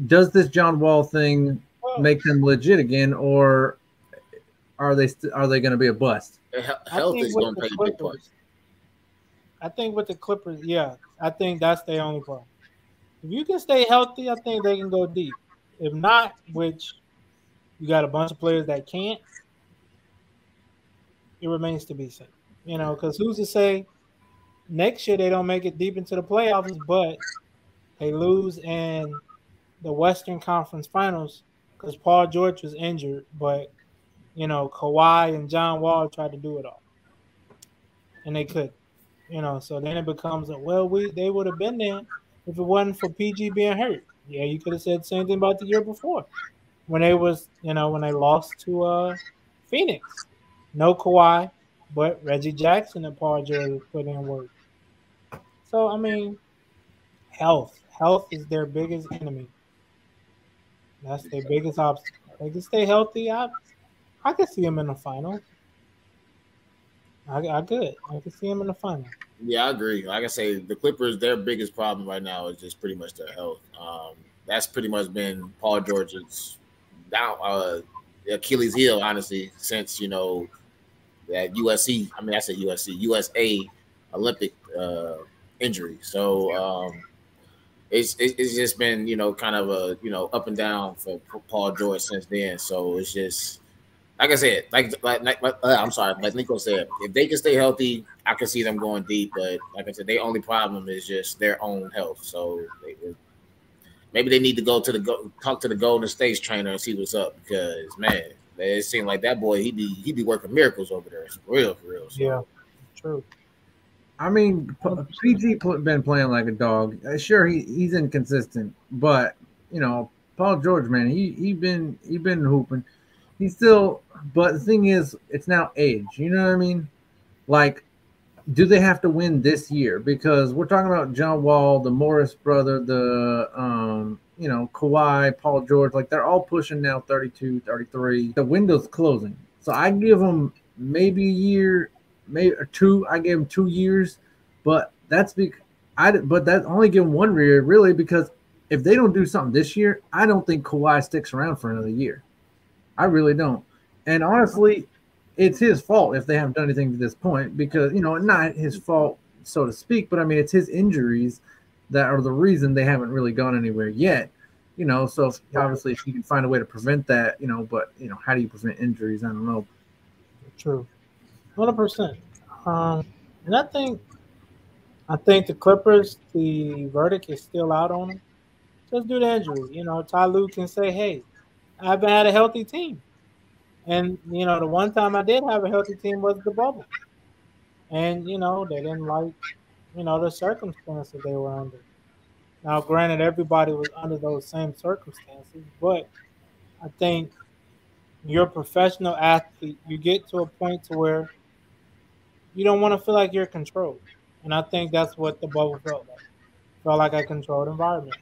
does this John Wall thing Well, make them legit again, or are they going to be a bust? I Health think is with going to the play a big part. Clippers, yeah, I think that's their only problem. If you can stay healthy, I think they can go deep. If not, which you got a bunch of players that can't, it remains to be seen. Because who's to say next year they don't make it deep into the playoffs, but they lose in the Western Conference Finals because Paul George was injured, but Kawhi and John Wall tried to do it all, and they could. So then it becomes they would have been there if it wasn't for PG being hurt. Yeah, you could have said the same thing about the year before when when they lost to Phoenix. No Kawhi, but Reggie Jackson and Paul George put in work. So I mean, health is their biggest enemy. That's their biggest obstacle. They can stay healthy. I could see them in the finals. I could. I could see them in the finals. Yeah, I agree. Like I say, the Clippers, their biggest problem right now is just pretty much their health. That's pretty much been Paul George's down Achilles heel, honestly, since that USC. I mean, I said USC, USA Olympic injury. So it's just been kind of a up and down for Paul George since then. So it's just like I said, I'm sorry, like Nico said, if they can stay healthy, I can see them going deep. But like I said, their only problem is just their own health. So maybe they need to talk to the Golden State's trainer and see what's up because man, it seemed like that boy he be working miracles over there, for real, for real. So. Yeah, true. I mean, PG been playing like a dog. Sure, he's inconsistent, but Paul George, man, he been hooping. He's still, but the thing is, it's now age. You know what I mean? Like, do they have to win this year? Because we're talking about John Wall, the Morris brother, the Kawhi, Paul George, like they're all pushing now 32, 33. The window's closing. So I give them maybe a year, maybe or two. I gave them 2 years, but that's but that's only give them 1 year really because if they don't do something this year, I don't think Kawhi sticks around for another year. I really don't. And honestly, it's his fault if they haven't done anything to this point because, not his fault, so to speak, but I mean, it's his injuries that are the reason they haven't really gone anywhere yet. So obviously if you can find a way to prevent that, but, how do you prevent injuries? I don't know. True. 100%. And I think the Clippers, the verdict is still out on them. Just due to injury. Ty Lue can say, hey, I haven't had a healthy team. And, the one time I did have a healthy team was the bubble. And, they didn't like, the circumstances they were under. Now, granted, everybody was under those same circumstances, but I think you're a professional athlete. You get to a point to where you don't want to feel like you're controlled. And I think that's what the bubble felt like. Felt like a controlled environment.